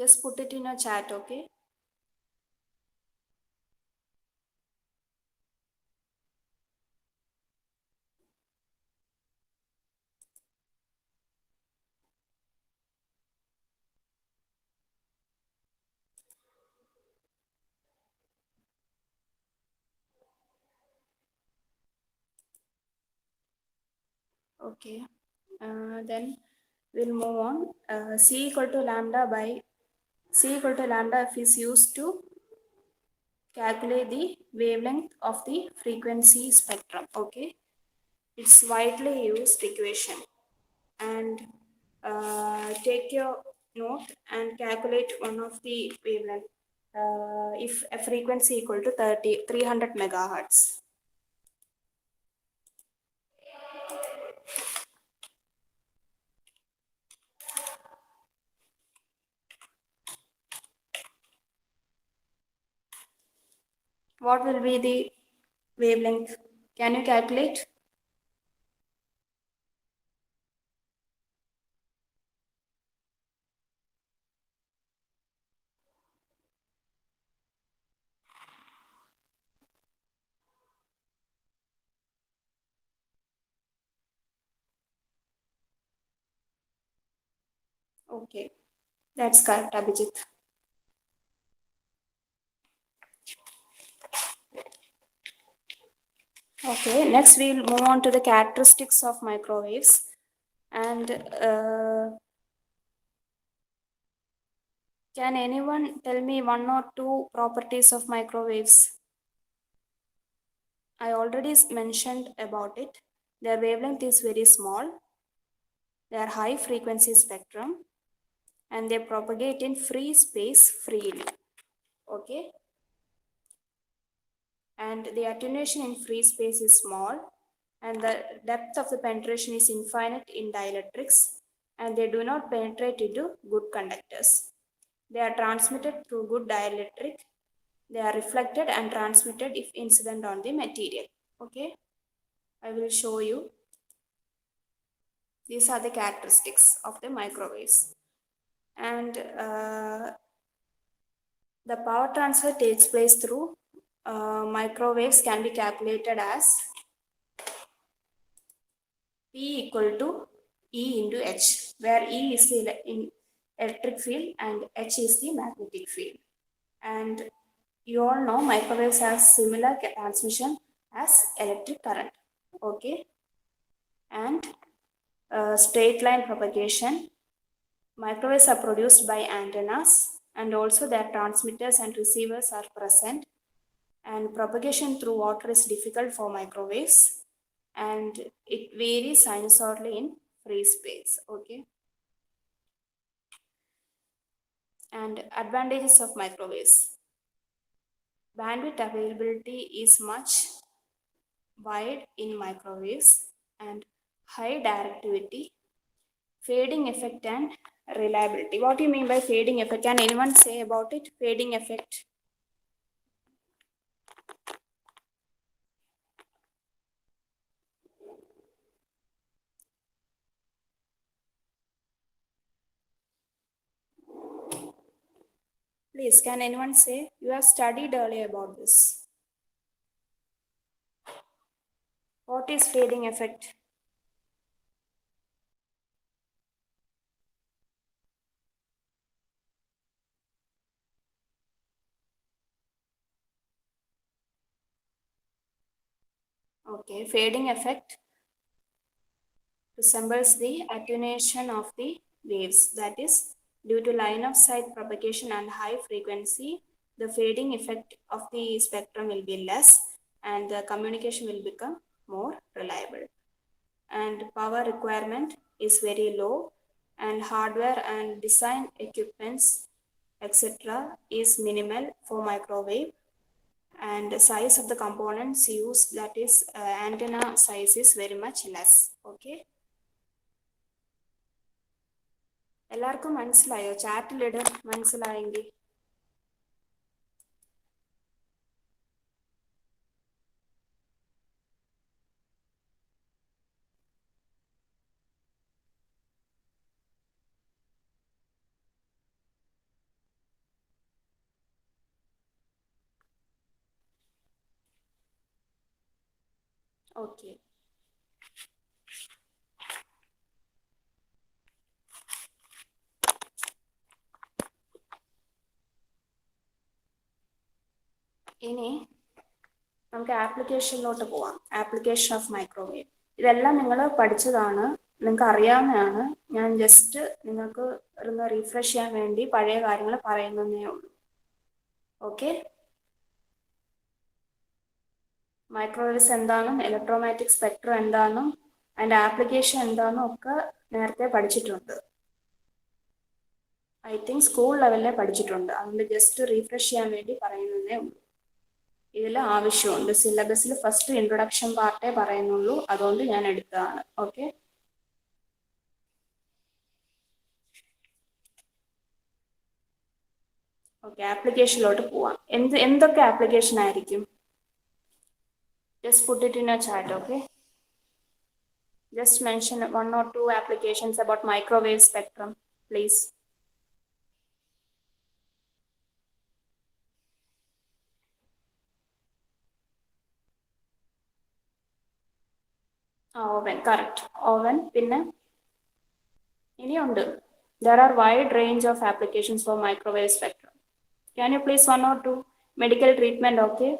Just put it in a chat, okay? Okay. Then we'll move on. C equal to lambda by C equal to lambda if is used to calculate the wavelength of the frequency spectrum. Okay. It's widely used equation. And take your note and calculate one of the wavelength. If a frequency equal to 300 megahertz. What will be the wavelength? Can you calculate? Okay, that's correct, Abhijit. Okay, next we'll move on to the characteristics of microwaves. And can anyone tell me one or two properties of microwaves? I already mentioned about it. Their wavelength is very small, they are high frequency spectrum, and they propagate in free space freely. Okay, and the attenuation in free space is small, and the depth of the penetration is infinite in dielectrics, and they do not penetrate into good conductors. They are transmitted through good dielectric. They are reflected and transmitted if incident on the material. Okay, I will show you. These are the characteristics of the microwaves. And the power transfer takes place through microwaves can be calculated as P equal to E into H, where E is the electric field and H is the magnetic field. And you all know microwaves have similar transmission as electric current. Okay, and straight line propagation. Microwaves are produced by antennas, and also their transmitters and receivers are present. And propagation through water is difficult for microwaves, and it varies sinusoidally in free space. Okay, and advantages of microwaves: bandwidth availability is much wide in microwaves, and high directivity, fading effect, and reliability. What do you mean by fading effect? Can anyone say about it? Fading effect. Please, can anyone say? You have studied earlier about this. What is fading effect? Okay, fading effect resembles the attenuation of the waves. That is, due to line of sight propagation and high frequency, the fading effect of the spectrum will be less and the communication will become more reliable. And power requirement is very low, and hardware and design equipments etc. is minimal for microwave, and the size of the components used, that is antenna size is very much less. Okay, എല്ലാവർക്കും മനസ്സിലായോ? ചാറ്റിലിട് മനസ്സിലായെങ്കിൽ. Okay. ഇനി നമുക്ക് ആപ്ലിക്കേഷനിലോട്ട് പോവാം. Application of microwave. ഇതെല്ലാം നിങ്ങൾ പഠിച്ചതാണ്, നിങ്ങൾക്ക് അറിയാവുന്നതാണ്. ഞാൻ ജസ്റ്റ് നിങ്ങൾക്ക് ഒന്ന് റീഫ്രഷ് ചെയ്യാൻ വേണ്ടി പഴയ കാര്യങ്ങൾ പറയുന്നതേ ഉള്ളൂ. ഓക്കെ. മൈക്രോവേവ്സ് എന്താണെന്നും ഇലക്ട്രോമാഗ്നറ്റിക് സ്പെക്ട്രം എന്താണെന്നും അതിൻ്റെ ആപ്ലിക്കേഷൻ എന്താണെന്നും ഒക്കെ നേരത്തെ പഠിച്ചിട്ടുണ്ട്. ഐ തിങ്ക് സ്കൂൾ ലെവലിലെ പഠിച്ചിട്ടുണ്ട്. അതുകൊണ്ട് ജസ്റ്റ് റീഫ്രഷ് ചെയ്യാൻ വേണ്ടി പറയുന്നതേ ഉള്ളൂ. ഇതിൽ ആവശ്യമുണ്ട്. സിലബസിൽ ഫസ്റ്റ് ഇൻട്രൊഡക്ഷൻ പാർട്ടേ പറയുന്നുള്ളൂ, അതുകൊണ്ട് ഞാൻ എടുത്തതാണ്. ഓക്കെ. ഓക്കെ, ആപ്ലിക്കേഷനിലോട്ട് പോവാം. എന്തൊക്കെ ആപ്ലിക്കേഷൻ ആയിരിക്കും? Just put it in A chat. Okay. Just mention 1 or 2 applications about microwave spectrum, please. Oven, correct. Oven, പിന്നെ ഇനിയുണ്ട്. There are wide range of applications for microwave spectrum. Can you please 1 or 2? Medical treatment, okay.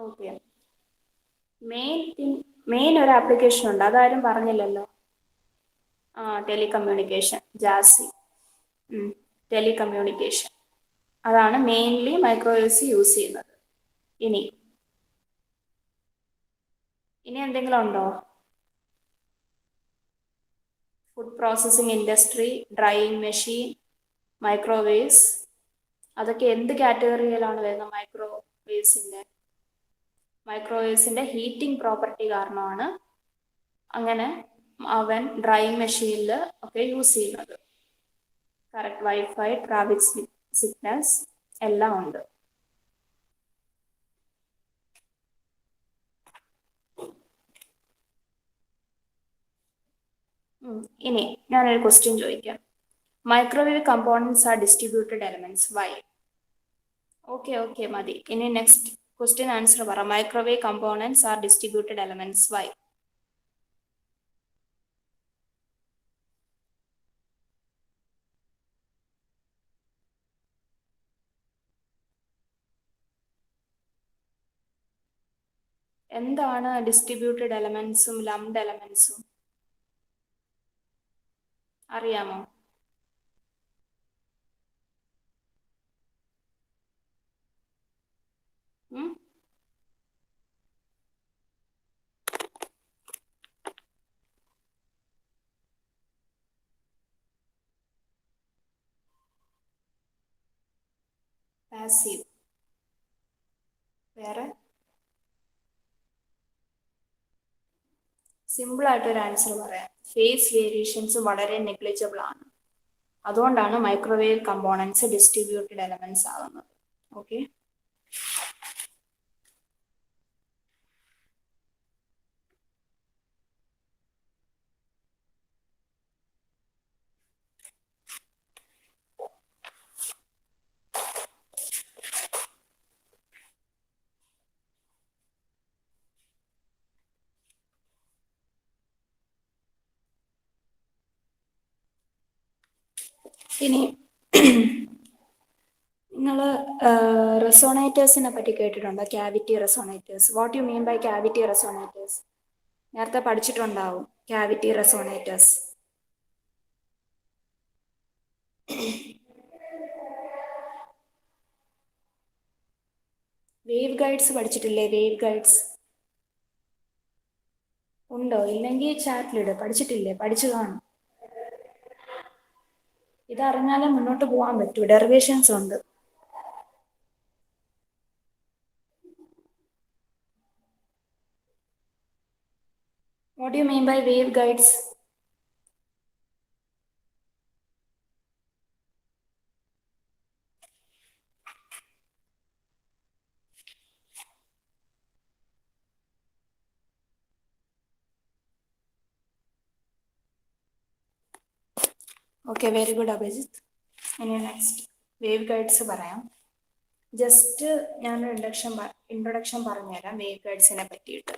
Okay. Main ഒരു application ഉണ്ട്, അതാരും പറഞ്ഞില്ലല്ലോ. Telecommunication, Jassie. Telecommunication, അതാണ് mainly microwaves use ചെയ്യുന്നത്. ഇനി എന്തെങ്കിലും ഉണ്ടോ? Food processing industry, drying machine, microwaves, അതൊക്കെ എന്ത് കാറ്റഗറിയിലാണ് വരുന്നത്? മൈക്രോവേവ്സിന്റെ ഹീറ്റിംഗ് പ്രോപ്പർട്ടി കാരണമാണ് അങ്ങനെ അവൻ ഡ്രൈയിങ് മെഷീനിൽ ഒക്കെ യൂസ് ചെയ്യുന്നത്. കറക്റ്റ്. വൈഫൈ, ട്രാഫിക് സിഗ്നൽസ് എല്ലാം ഉണ്ട്. ഇനി ഞാനൊരു ക്വസ്റ്റ്യൻ ചോദിക്കാം. Microwave components are distributed elements. Why? Okay മതി. ഇനി നെക്സ്റ്റ് ക്വസ്റ്റ്യൻ ആൻസർ പറ. Microwave components are distributed elements. Why? എന്താണ് ഡിസ്ട്രിബ്യൂട്ടഡ് എലമെന്റ്സും ലംപ്ഡ് എലമെന്റ്സും? അറിയാമോ? പാസീവ്. വേറെ? സിമ്പിൾ ആയിട്ടൊരു ആൻസർ പറയാം. ഫേസ് വേരിയേഷൻസ് വളരെ നെഗ്ലിജിബിൾ ആണ്. അതുകൊണ്ടാണ് മൈക്രോവേവ് കമ്പോണൻസ് ഡിസ്ട്രിബ്യൂട്ടഡ് എലമെന്റ്സ് ആകുന്നത്. ഓക്കെ. ഇനി നിങ്ങൾ റെസോണേറ്റേഴ്സിനെ പറ്റി കേട്ടിട്ടുണ്ടോ? Cavity resonators. What you mean by cavity resonators? നേരത്തെ പഠിച്ചിട്ടുണ്ടാവും ക്യാവിറ്റി റെസോണേറ്റേഴ്സ്. വേവ് ഗൈഡ്സ് പഠിച്ചിട്ടില്ലേ? വേവ് ഗൈഡ്സ് ഉണ്ടോ? ഇല്ലെങ്കിൽ ചാറ്റിലിട്. പഠിച്ചിട്ടില്ലേ? പഠിച്ചു കാണും. ഇതറിഞ്ഞാലേ മുന്നോട്ട് പോകാൻ പറ്റൂ. ഡെറിവേഷൻസ് ഉണ്ട്. What do you mean by wave guides? Okay, very good Abhijith. ഇനി നെക്സ്റ്റ് വേവ് ഗൈഡ്സ് പറയാം. ജസ്റ്റ് ഞാനൊരു ഇൻട്രൊഡക്ഷൻ പറഞ്ഞുതരാം വേവ് ഗൈഡ്സിനെ പറ്റിയിട്ട്.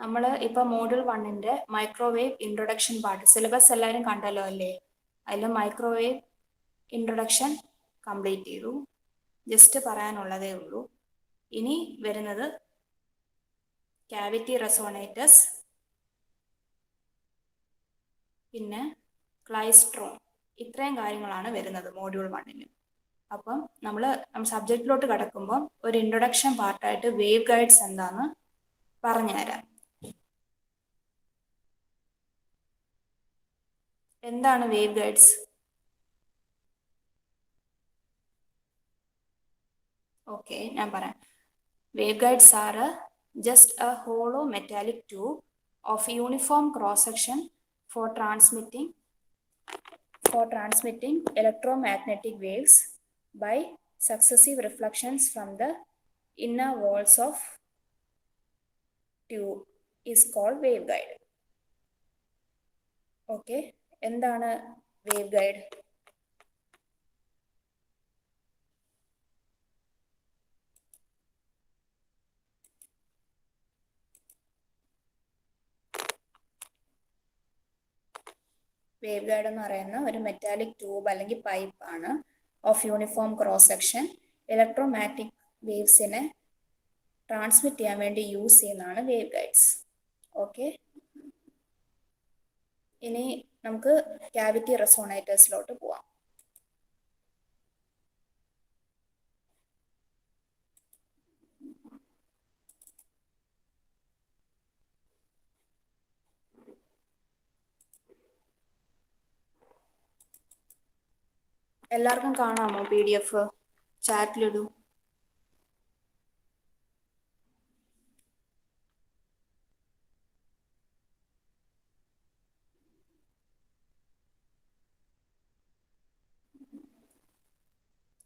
നമ്മൾ ഇപ്പൊ module 1 microwave introduction part syllabus എല്ലാവരും കണ്ടല്ലോ അല്ലേ? അതിൽ മൈക്രോവേവ് ഇൻട്രൊഡക്ഷൻ കംപ്ലീറ്റ് ചെയ്തു. ജസ്റ്റ് പറയാനുള്ളതേ ഉള്ളൂ. ഇനി വരുന്നത് ക്യാവിറ്റി റെസോണേറ്റേഴ്സ്, പിന്നെ ക്ലൈസ്ട്രോൺ, ഇത്രയും കാര്യങ്ങളാണ് വരുന്നത് മോഡ്യൂൾ 1. അപ്പം നമ്മൾ സബ്ജക്റ്റിലോട്ട് കിടക്കുമ്പോൾ ഒരു ഇൻട്രൊഡക്ഷൻ പാർട്ടായിട്ട് വേവ് ഗൈഡ്സ് എന്താന്ന് പറഞ്ഞുതരാം. എന്താണ് വേവ് ഗൈഡ്സ്? ഓക്കെ, ഞാൻ പറയാം. Wave guides are just a hollow metallic tube of uniform cross section for transmitting electromagnetic waves by successive reflections from the inner walls of tube is called waveguide. Okay, എന്താണ് waveguide? Wave guide എന്ന് പറയുന്ന ഒരു metallic tube അല്ലെങ്കിൽ pipe ആണ് of uniform cross section. Electromagnetic വേവ്സിനെ transmit ചെയ്യാൻ വേണ്ടി use ചെയ്യുന്നതാണ് വേവ് ഗൈഡ്സ്. ഓക്കെ, ഇനി നമുക്ക് ക്യാവിറ്റി റെസോണേറ്റേഴ്സിലോട്ട് പോവാം. എല്ലാവർക്കും കാണാമോ? PDF ചാറ്റിലിടൂ.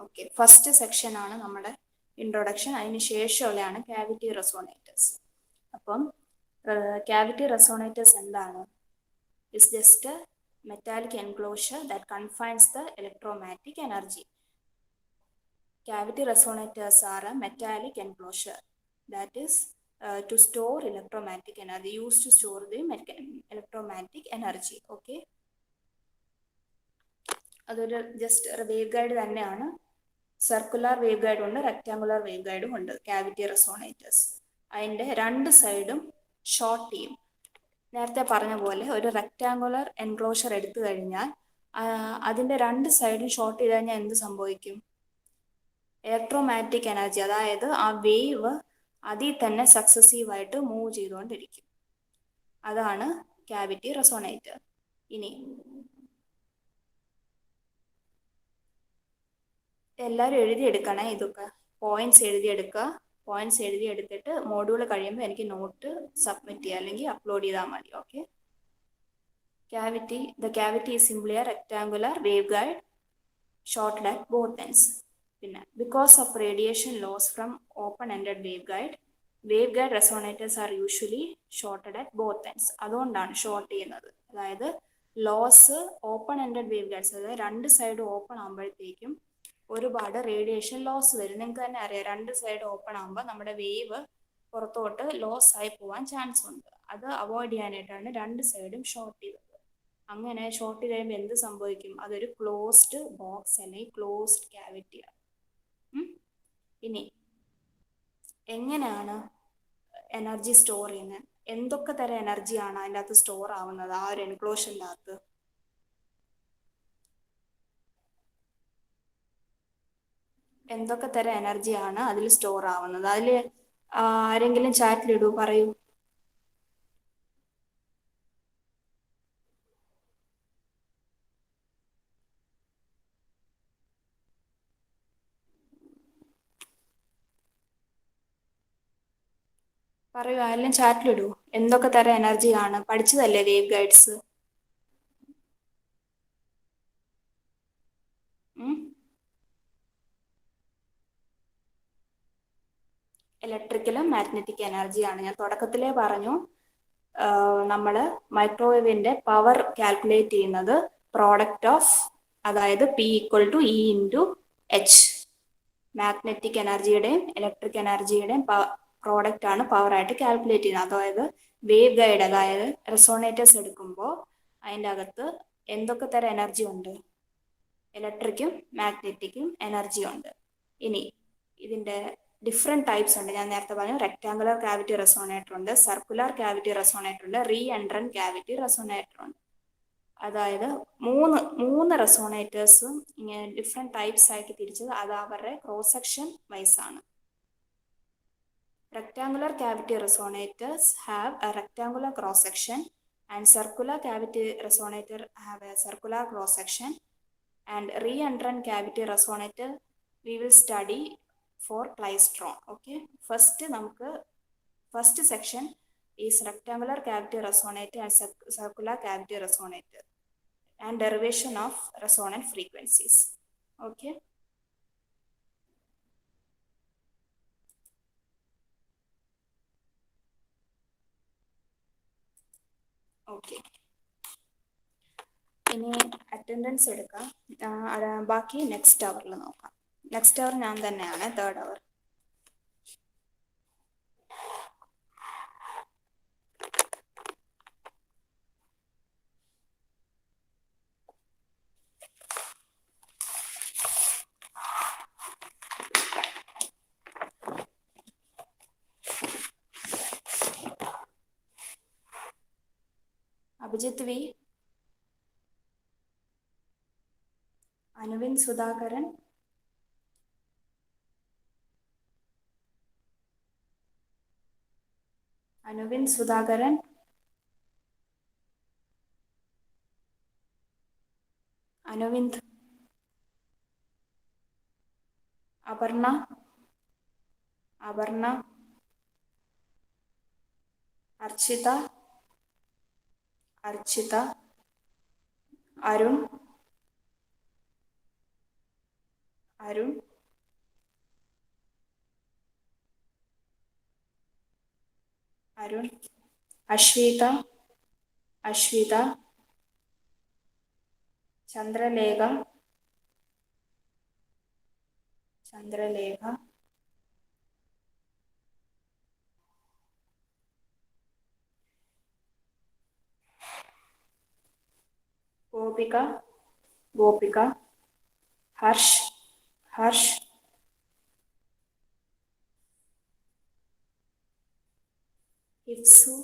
ഓക്കെ, ഫസ്റ്റ് സെക്ഷൻ ആണ് നമ്മുടെ ഇൻട്രൊഡക്ഷൻ. അതിന് ശേഷമുള്ളതാണ് ക്യാവിറ്റി റെസോണേറ്റേഴ്സ്. അപ്പം ക്യാവിറ്റി റെസോണേറ്റേഴ്സ് എന്താണ്? It's just metallic enclosure that confines the electromagnetic energy. Cavity resonators are a metallic enclosure that is to store electromagnetic energy, used to store the electromagnetic energy. Okay, അതൊരു just wave guide തന്നെയാണ്. Circular wave ഗൈഡും ഉണ്ട്, rectangular wave ഗൈഡും ഉണ്ട് cavity റെസോണേറ്റേഴ്സ്. അതിൻ്റെ രണ്ട് സൈഡും short ചെയ്യും. നേരത്തെ പറഞ്ഞ പോലെ ഒരു റെക്ടാങ്കുലർ എൻക്ലോഷർ എടുത്തു കഴിഞ്ഞാൽ അതിൻ്റെ രണ്ട് സൈഡും ഷോർട്ട് ചെയ്ത് കഴിഞ്ഞാൽ എന്ത് സംഭവിക്കും? ഇലക്ട്രോമാഗ്നറ്റിക് എനർജി, അതായത് ആ വേവ് അതിൽ തന്നെ സക്സസീവായിട്ട് മൂവ് ചെയ്തുകൊണ്ടിരിക്കും. അതാണ് ക്യാവിറ്റി റെസോണേറ്റർ. ഇനി എല്ലാവരും എഴുതിയെടുക്കണേ, ഇതൊക്കെ പോയിന്റ്സ് എഴുതിയെടുക്കുക. പോയിന്റ്സ് എഴുതിയെടുത്തിട്ട് മോഡ്യൂൾ കഴിയുമ്പോൾ എനിക്ക് നോട്ട് സബ്മിറ്റ് ചെയ്യുക, അല്ലെങ്കിൽ അപ്ലോഡ് ചെയ്താൽ മതി. Okay, the cavity is simply a rectangular waveguide shorted at both ends. പിന്നെ because of radiation loss from open-ended waveguide resonators are usually shorted at both ends. അതുകൊണ്ടാണ് short ചെയ്യുന്നത്. അതായത് loss open ended wave guides, അതായത് രണ്ട് side open ആകുമ്പോഴത്തേക്കും ഒരുപാട് radiation loss വരും. നിങ്ങൾക്ക് തന്നെ അറിയാം, രണ്ട് സൈഡ് ഓപ്പൺ ആകുമ്പോൾ നമ്മുടെ വേവ് പുറത്തോട്ട് ലോസ് ആയി പോകാൻ ചാൻസ് ഉണ്ട്. അത് അവോയ്ഡ് ചെയ്യാനായിട്ടാണ് രണ്ട് സൈഡും ഷോർട്ട് ചെയ്തത്. അങ്ങനെ ഷോർട്ട് ചെയ്ത് കഴിയുമ്പോൾ എന്ത് സംഭവിക്കും? അതൊരു ക്ലോസ്ഡ് ബോക്സ് അല്ലെങ്കിൽ ക്ലോസ്ഡ് ക്യാവിറ്റിയാണ്. ഇനി എങ്ങനെയാണ് എനർജി സ്റ്റോർ ചെയ്യുന്നത്? എന്തൊക്കെ തരം എനർജിയാണ് അതിൻ്റെ അകത്ത് സ്റ്റോർ ആവുന്നത് ആ ഒരു എൻക്ലോഷറിൻ്റെ അകത്ത്? എന്തൊക്കെ തരം എനർജിയാണ് അതിൽ സ്റ്റോർ ആവുന്നത്? അതിൽ ആരെങ്കിലും ചാറ്റിലിടൂ, പറയൂ. പറയൂ, ആരെങ്കിലും ചാറ്റിലിടൂ. എന്തൊക്കെ തരം എനർജിയാണ്? പഠിച്ചതല്ലേ വേവ് ഗൈഡ്സ്? ഇലക്ട്രിക്കലും മാഗ്നറ്റിക് എനർജിയാണ്. ഞാൻ തുടക്കത്തിലേ പറഞ്ഞു, നമ്മൾ മൈക്രോവേവിൻ്റെ പവർ കാൽക്കുലേറ്റ് ചെയ്യുന്നത് പ്രോഡക്റ്റ് ഓഫ്, അതായത് P equal to E into H, magnetic എനർജിയുടെയും ഇലക്ട്രിക് എനർജിയുടെയും പ്രോഡക്റ്റ് ആണ് പവർ ആയിട്ട് കാൽക്കുലേറ്റ് ചെയ്യുന്നത്. അതായത് വേവ് ഗൈഡ്, അതായത് റെസോണേറ്റേഴ്സ് എടുക്കുമ്പോൾ അതിൻ്റെ അകത്ത് എന്തൊക്കെ തരം എനർജി ഉണ്ട്? ഇലക്ട്രിക്കും മാഗ്നറ്റിക്കും എനർജി ഉണ്ട്. ഇനി ഇതിൻ്റെ ഡിഫറെൻറ്റ് ടൈപ്സ് ഉണ്ട്. ഞാൻ നേരത്തെ പറഞ്ഞു റെക്ടാങ്കുലർ ക്യാവിറ്റി റെസോണേറ്റർ ഉണ്ട്, സർക്കുലർ ക്യാവിറ്റി റെസോണേറ്റർ ഉണ്ട്, റീ എൻട്രൻറ്റ് ക്യാവിറ്റി റെസോണേറ്റർ ഉണ്ട്. അതായത് മൂന്ന് റെസോണേറ്റേഴ്സും ഇങ്ങനെ ഡിഫറെൻറ്റ് ടൈപ്സ് ആക്കി തിരിച്ചത് അത് അവരുടെ ക്രോസ് സെക്ഷൻ വൈസ് ആണ്. Rectangular cavity resonators have a rectangular cross section and circular cavity resonator have a circular cross section, and re-entrant cavity resonator we will study for klystron. Okay, first section is rectangular cavity resonator and circular cavity resonator and derivation of resonant frequencies. Okay. Okay, ഇനി attendance എടുക്കാം. ബാക്കി next അവറിൽ നോക്കാം. Next അവർ ഞാൻ തന്നെയാണ്, 3rd അവർ. Abhijith V, Anuvin Sudhakaran, Anuvind, Aparna, Archita, Arun, Ashwitha, Chandralekha, Gopika, Harsh, Hifsu,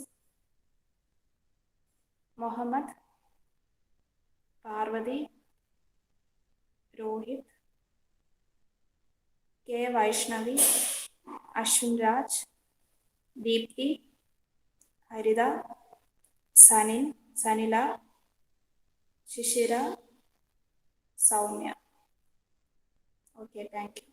Muhammad, Parvathy, Rohith, K Vaishnavi, Ashwin Raj, Deepthi, Haritha, Sanila, Shishira, Soumya. Okay, thank you.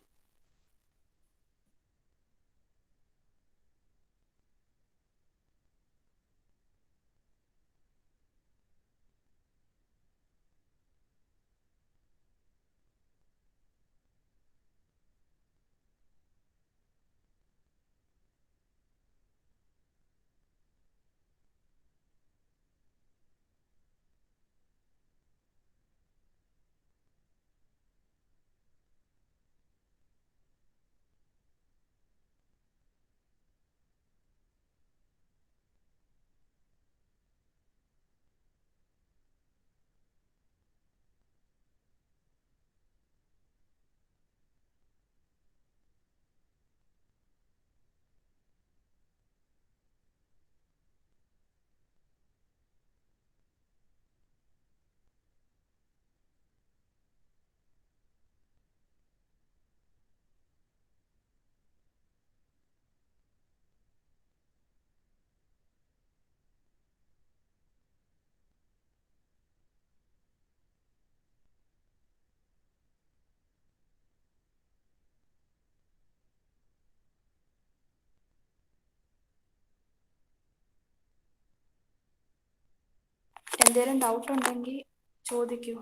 എന്തെങ്കിലും doubt ഉണ്ടെങ്കിൽ ചോദിക്കൂ.